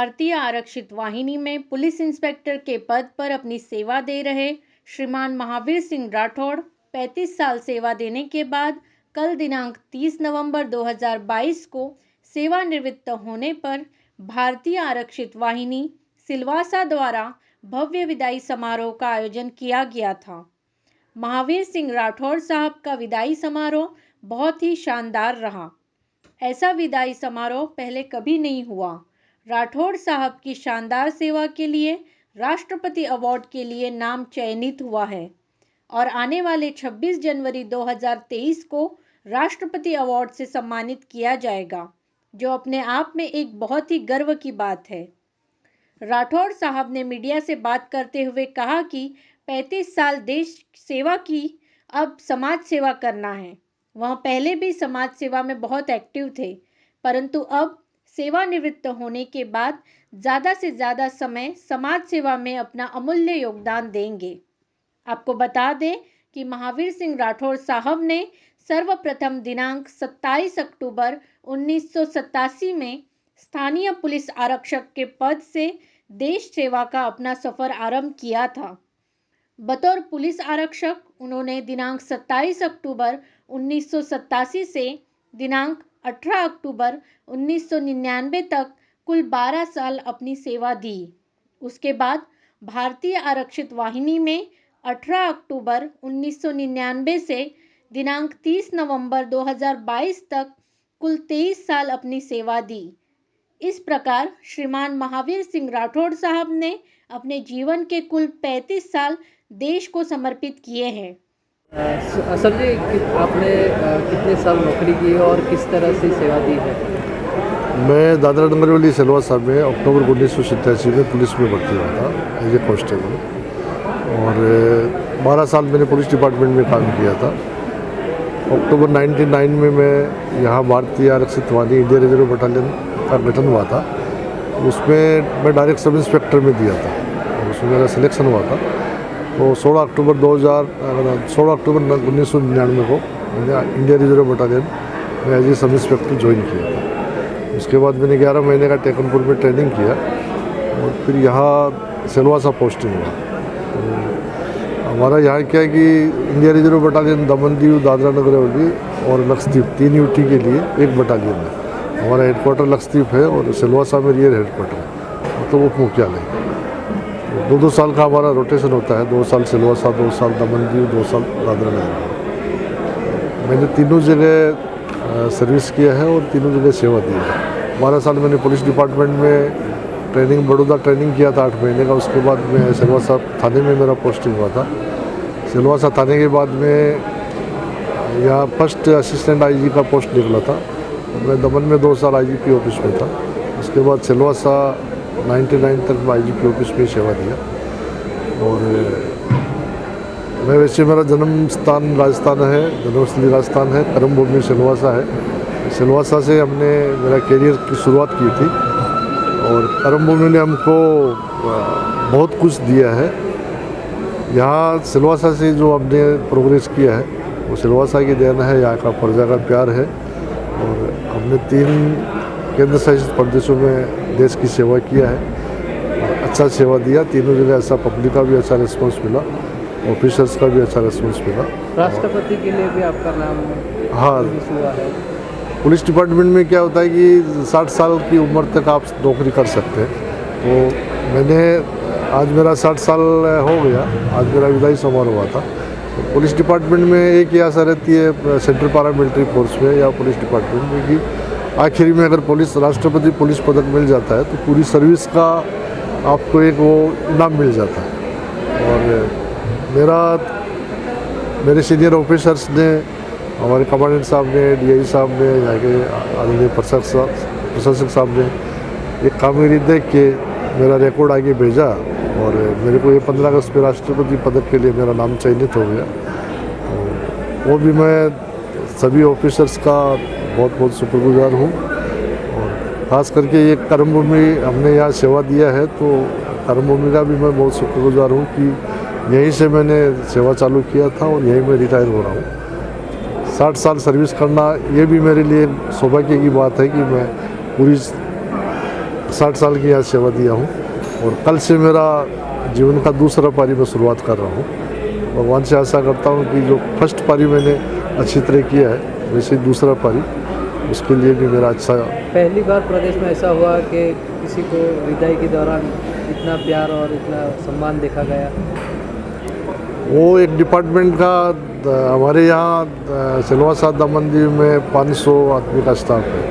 भारतीय आरक्षित वाहिनी में पुलिस इंस्पेक्टर के पद पर अपनी सेवा दे रहे श्रीमान महावीर सिंह राठौड़ 35 साल सेवा देने के बाद कल दिनांक 30 नवंबर 2022 को सेवानिवृत्त होने पर भारतीय आरक्षित वाहिनी सिलवासा द्वारा भव्य विदाई समारोह का आयोजन किया गया था। महावीर सिंह राठौड़ साहब का विदाई समारोह बहुत ही शानदार रहा। ऐसा विदाई समारोह पहले कभी नहीं हुआ। राठौड़ साहब की शानदार सेवा के लिए राष्ट्रपति अवार्ड के लिए नाम चयनित हुआ है और आने वाले 26 जनवरी 2023 को राष्ट्रपति अवार्ड से सम्मानित किया जाएगा, जो अपने आप में एक बहुत ही गर्व की बात है। राठौड़ साहब ने मीडिया से बात करते हुए कहा कि 35 साल देश सेवा की, अब समाज सेवा करना है। वह पहले भी समाज सेवा में बहुत एक्टिव थे, परंतु अब सेवानिवृत्त होने के बाद ज़्यादा से ज़्यादा समय समाज सेवा में अपना अमूल्य योगदान देंगे। आपको बता दें कि महावीर सिंह राठौड़ साहब ने सर्वप्रथम दिनांक 27 अक्टूबर 1987 में स्थानीय पुलिस आरक्षक के पद से देश सेवा का अपना सफ़र आरंभ किया था। बतौर पुलिस आरक्षक उन्होंने दिनांक 27 अक्टूबर 1987 से दिनांक 18 अक्टूबर 1999 तक कुल 12 साल अपनी सेवा दी। उसके बाद भारतीय आरक्षित वाहिनी में 18 अक्टूबर 1999 से दिनांक 30 नवंबर 2022 तक कुल 23 साल अपनी सेवा दी। इस प्रकार श्रीमान महावीर सिंह राठौड़ साहब ने अपने जीवन के कुल 35 साल देश को समर्पित किए हैं। सर जी, आपने कितने साल नौकरी की और किस तरह से सेवा दी है? मैं दादरा नगर वाली सिलवासा में अक्टूबर 1987 में पुलिस में भर्ती हुआ था एज ए कांस्टेबल और 12 साल मैंने पुलिस डिपार्टमेंट में काम किया था। अक्टूबर 99 में मैं यहाँ भारतीय आरक्षित वाहिनी इंडियन रिजर्व बटालियन का गठन हुआ था। उसमें मैं डायरेक्ट सब इंस्पेक्टर में दिया था और उसमें मेरा सिलेक्शन हुआ था। तो 16 अक्टूबर 1999 को मैंने इंडियन रिजर्व बटालियन में as a sub inspector join किया था। उसके बाद मैंने 11 महीने का टेकनपुर में ट्रेनिंग किया और फिर यहाँ सिलवासा पोस्टिंग हुआ। तो हमारा यहाँ क्या है कि Indian reserve battalion Daman Diu Dadra Nagar Haveli और लक्षद्वीप 3 यूटी के लिए एक बटालियन है। हमारा हेडक्वार्टर लक्षद्वीप है और सिलवासा में रियर हेडक्वार्टर है, मतलब उप मुख्यालय। 2-2 साल का हमारा रोटेशन होता है, 2 साल सिलवासा, 2 साल दमन दीव, 2 साल दादरा नगर। मैंने तीनों जगह सर्विस किया है और तीनों जगह सेवा दी है। 12 साल मैंने पुलिस डिपार्टमेंट में ट्रेनिंग बड़ौदा ट्रेनिंग किया था 8 महीने का। उसके बाद मैं सिलवासा थाने में मेरा पोस्टिंग हुआ था। सिलवासा थाने के बाद में यहाँ फर्स्ट असिस्टेंट आईजी का पोस्ट निकला था। मैं दमन में 2 साल आईजीपी ऑफिस में था। उसके बाद सिलवासा 99 तक मैं आईजीपी ऑफिस में सेवा दिया। और मैं वैसे मेरा जन्म स्थान राजस्थान है, जन्मस्थली राजस्थान है, कर्मभूमि सिलवासा है। सिलवासा से हमने मेरा करियर की शुरुआत की थी और कर्मभूमि ने हमको बहुत कुछ दिया है। यहाँ सिलवासा से जो हमने प्रोग्रेस किया है वो सिलवासा की देन है, यहाँ का प्रजा का प्यार है। और हमने 3 केंद्र शासित प्रदेशों में देश की सेवा किया है, अच्छा सेवा दिया। तीनों जगह ऐसा पब्लिक का भी अच्छा रिस्पांस मिला, ऑफिसर्स का भी अच्छा रिस्पांस मिला। राष्ट्रपति के लिए भी आपका नाम हाँ हुआ है। पुलिस डिपार्टमेंट में क्या होता है कि 60 साल की उम्र तक आप नौकरी कर सकते हैं। तो मैंने आज मेरा 60 साल हो गया, आज मेरा विदाई समारोह हुआ था। तो पुलिस डिपार्टमेंट में एक ही आशा रहती है सेंट्रल पैरामिलिट्री फोर्स में या पुलिस डिपार्टमेंट में कि आखिर में अगर राष्ट्रपति पुलिस पदक मिल जाता है तो पूरी सर्विस का आपको एक वो इनाम मिल जाता है। और मेरे सीनियर ऑफिसर्स ने, हमारे कमांडेंट साहब ने, डीआई साहब ने, यहाँ के आदरणीय प्रशासक साहब ने एक कामगिरी देख के मेरा रिकॉर्ड आगे भेजा और मेरे को ये 15 अगस्त पे राष्ट्रपति पदक के लिए मेरा नाम चयनित हो गया। तो वो भी मैं सभी ऑफिसर्स का बहुत बहुत शुक्रगुजार हूँ। और ख़ास करके ये कर्मभूमि हमने यहाँ सेवा दिया है, तो कर्मभूमि का भी मैं बहुत शुक्रगुजार हूँ कि यहीं से मैंने सेवा चालू किया था और यहीं मैं रिटायर हो रहा हूँ। 60 साल सर्विस करना ये भी मेरे लिए सौभाग्य की बात है कि मैं पूरी 60 साल की यहाँ सेवा दिया हूँ और कल से मेरा जीवन का दूसरा पारी में शुरुआत कर रहा हूँ। भगवान से आशा करता हूँ कि जो फर्स्ट पारी मैंने अच्छी तरह किया है, वैसे ही दूसरा पारी उसके लिए भी मेरा अच्छा। पहली बार प्रदेश में ऐसा हुआ कि किसी को विदाई के दौरान इतना प्यार और इतना सम्मान देखा गया। वो एक डिपार्टमेंट का हमारे यहाँ सिलवासा दमनदीव में 500 आदमी का स्टाफ है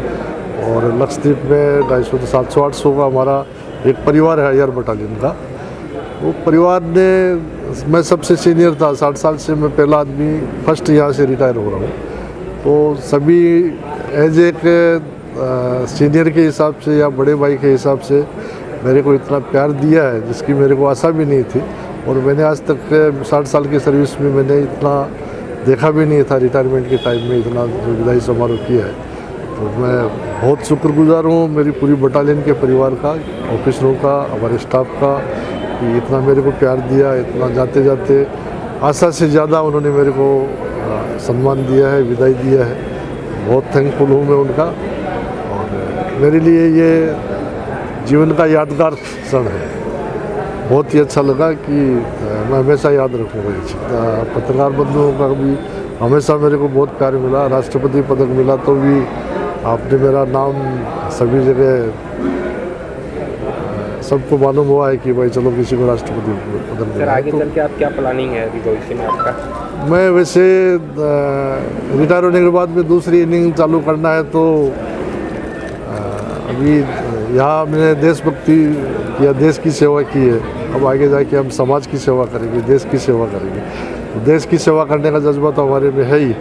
और लक्षद्वीप में 250 से 700-800 का हमारा एक परिवार है एयर बटालियन का। वो परिवार ने, मैं सबसे सीनियर था, 60 साल से मैं पहला आदमी फर्स्ट यहाँ से रिटायर हो रहा हूँ। तो सभी एज एक सीनियर के हिसाब से या बड़े भाई के हिसाब से मेरे को इतना प्यार दिया है जिसकी मेरे को आशा भी नहीं थी और मैंने आज तक 60 साल की सर्विस में मैंने इतना देखा भी नहीं था। रिटायरमेंट के टाइम में इतना जो विदाई समारोह किया है, तो मैं बहुत शुक्रगुजार हूँ मेरी पूरी बटालियन के परिवार का, ऑफिसरों का, हमारे स्टाफ का, कि इतना मेरे को प्यार दिया। इतना जाते जाते आशा से ज़्यादा उन्होंने मेरे को सम्मान दिया है, विदाई दिया है। बहुत थैंकफुल हूँ मैं उनका और मेरे लिए ये जीवन का यादगार क्षण है। बहुत ही अच्छा लगा कि मैं हमेशा याद रखूँगा ये चीज़। पत्रकार बंधुओं का भी हमेशा मेरे को बहुत प्यार मिला। राष्ट्रपति पदक मिला तो भी आपने मेरा नाम सभी जगह सबको मालूम हुआ है कि भाई चलो किसी को राष्ट्रपति पदक मिला। सर आगे चल के आप क्या प्लानिंग है अभी भविष्य में आपका? मैं वैसे रिटायर होने के बाद में दूसरी इनिंग चालू करना है, तो अभी यहाँ मैंने देशभक्ति या देश की सेवा की है। अब आगे जाके हम समाज की सेवा करेंगे, देश की सेवा करेंगे। तो देश की सेवा करने का जज्बा तो हमारे में है ही।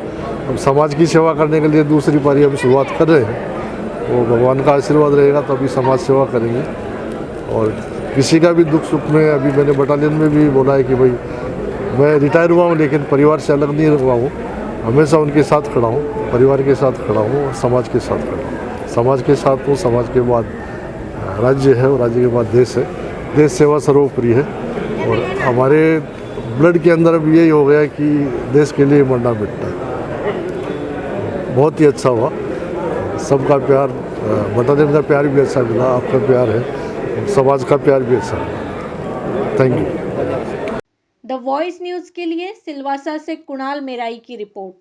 अब समाज की सेवा करने के लिए दूसरी पारी हम शुरुआत कर रहे हैं। वो भगवान का आशीर्वाद रहेगा तो अभी समाज सेवा करेंगे और किसी का भी दुख सुख में, अभी मैंने बटालियन में भी बोला है कि भाई मैं रिटायर हुआ हूँ लेकिन परिवार से अलग नहीं हुआ हूँ, हमेशा उनके साथ खड़ा हूँ, परिवार के साथ खड़ा हूँ और समाज के साथ खड़ा हूँ। समाज के साथ हूँ, समाज के बाद राज्य है और राज्य के बाद देश है। देश सेवा सर्वोपरि है और हमारे ब्लड के अंदर अब यही हो गया कि देश के लिए मरना मिटना है। बहुत ही अच्छा हुआ, सबका प्यार, बटालियन का प्यार भी अच्छा मिला, आपका प्यार है, समाज का प्यार भी अच्छा मिला। Thank you. The voice news के लिए सिलवासा से कुणाल मेराई की रिपोर्ट।